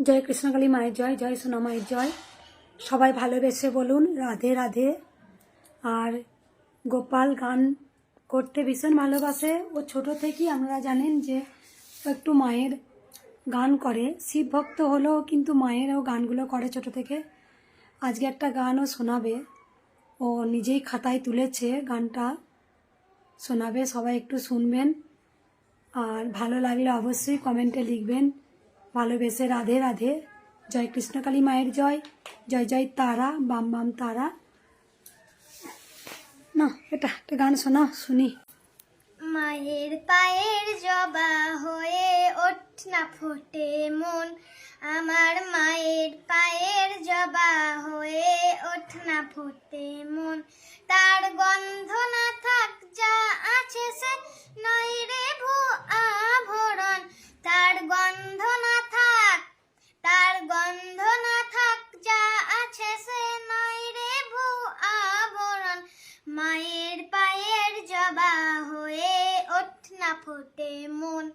জয় কৃষ্ণকালী মায়ের জয়, জয় সোনা মায়ের জয়। সবাই ভালোবেসে বলুন রাধে রাধে। আর গোপাল গান করতে ভীষণ ভালোবাসে। ও ছোট থেকেই আপনারা জানেন যে একটু মায়ের গান করে, শিব ভক্ত হলেও কিন্তু মায়েরও গানগুলো করে ছোট থেকে। আজকে একটা গানও শোনাবে, ও নিজেই খাতায় তুলেছে, গানটা শোনাবে, সবাই একটু শুনবেন। আর ভালো লাগলে অবশ্যই কমেন্টে লিখবেন ভালোবেসে রাধে রাধে। জয় কৃষ্ণকালী মায়ের জয়, জয় জয় তারা, বাম বাম তারা। না এটা একটা গান শোনা, শুনি। মায়ের পায়ের জবা হয়ে ওঠ না ফোটে মন, আমার মায়ের পায়ের জবা হয়ে ওঠ না ফোটে মন। তার গন্ধ না থাক যা আছে সে নয় রে ভু আভরণ, তার গন্ধ না থাক, তার গন্ধ না থাক যা আছে সে নয় রে ভু আভরণ। মায়ের পায়ের জবা হয়ে ওঠ না ফোটে মন,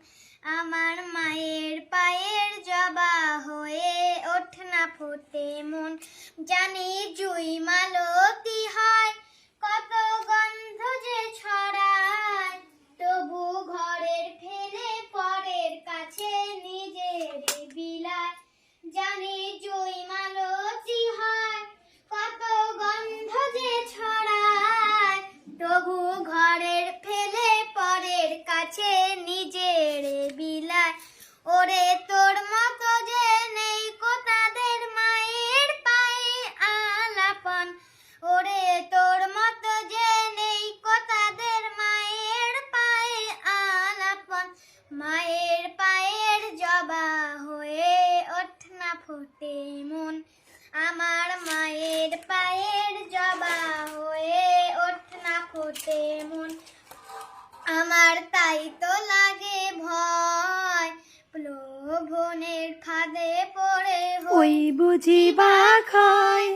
আমার মায়ের পায়ের জবা হয়ে ওঠ না ফোটে মন। জানি জুই মালতী হয়, কত গন্ধ যে ছড়ায়, তবু ঘরের ফেলে পরের কাছে নিজের বিলায়। জানি জুই মালতী হয়, কত গন্ধ যে ছড়ায়, তবু ঘরের ফেলে পরের কাছে নিজের বিলায়। ওরে তোর মতো যে নেই কো তাদের মায়ের পায়ে আলাপন, ওরে তোর মতো যে নেই কো তাদের মায়ের পায়ে আলাপন। মায়ের পায়ের জবা হয়ে ওঠ না ফোটে মন, আমার মায়ের পায়ের জবা হয়ে ওঠ না ফোটে মন। আমার তাই তো লাগে ভয়, প্রলোভনের ফাঁদে পড়ে ওই বুঝি বা খায়,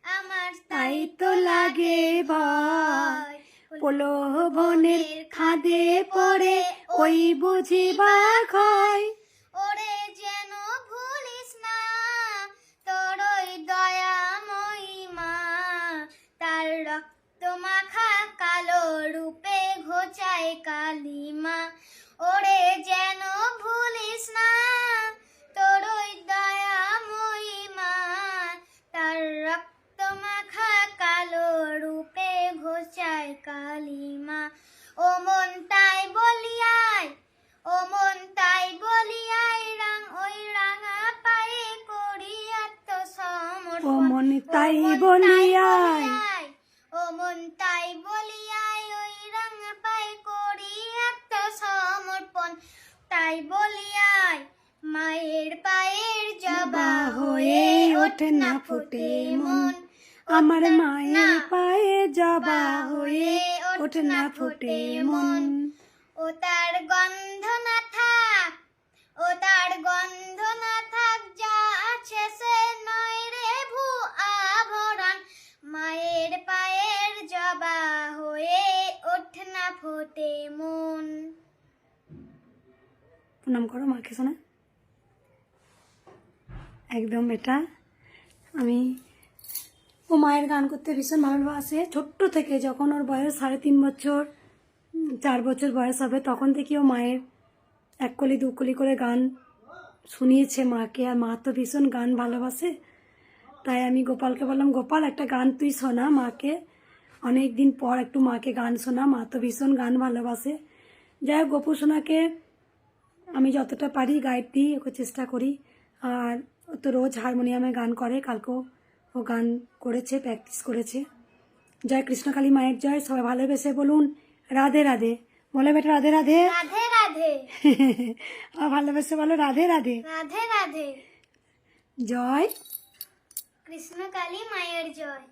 আমার তাই তো লাগে ভয়, প্রলোভনের খাদে পড়ে ওই বুঝি বা খায়। ওরে যেন ভুলিস না তোর ওই দয়াময়ী মা, তার রক্ত মাখা কালো রূপে ঘোচায় কালিমা। ওরে যেন ভুলিস না তোর ওই দয়াময়ী মা, তার রক্ত মাখা কালো রূপে ঘোচায় কালিমা। ও মন তাই বলিয়ায়, ও মন তাই বলিয়ায় ওই রাঙা পায়ে করি আত্মসমর্পণ। ও মন তাই বলিয়ায়, ও মন তাই বলিয়ায় ওই রাঙা পায়ে করি আত্মসমর্পণ। তাই বলিয়ায় মায়ের পায়ের জবা হয়ে ওঠ না ফোটে মন, আমার মায়ের পায়ে জবা হয়ে ওঠ না ফোটে মন। ও তার গন্ধ না থাক, ও তার গন্ধ না থাক যা আছে সে নয় রে ভু আভরণ। মায়ের পায়ের জবা হয়ে ওঠ না ফোটে মন। প্রণাম করো মাকে শোনা। একদম এটা আমি, ও মায়ের গান করতে ভীষণ ভালোবাসে ছোট্ট থেকে। যখন ওর বয়স 3.5 বছর 4 বছর বয়স হবে, তখন থেকে ও মায়ের 1 কলি 2 কলি করে গান শুনিয়েছে মাকে। আর মা তো ভীষণ গান ভালোবাসে, তাই আমি গোপালকে বললাম, গোপাল একটা গান তুই শোনা মাকে, অনেক দিন পর একটু মাকে গান শোনা, মা তো ভীষণ গান ভালোবাসে। যাই হোক, গোপু সোনাকে আমি যতটা পারি গাইড দিই, ওকে চেষ্টা করি। আর ও তো রোজ হারমোনিয়ামে গান করে, কালকেও ও গান করেছে, প্র্যাকটিস করেছে। জয় কৃষ্ণকালী মায়ের জয়। সবাই ভালোবেসে বলুন রাধে রাধে। বলে বেটা রাধে রাধে। রাধে রাধে, আর ভালোবেসে বলো রাধে রাধে। রাধে রাধে। জয় কৃষ্ণকালী মায়ের জয়।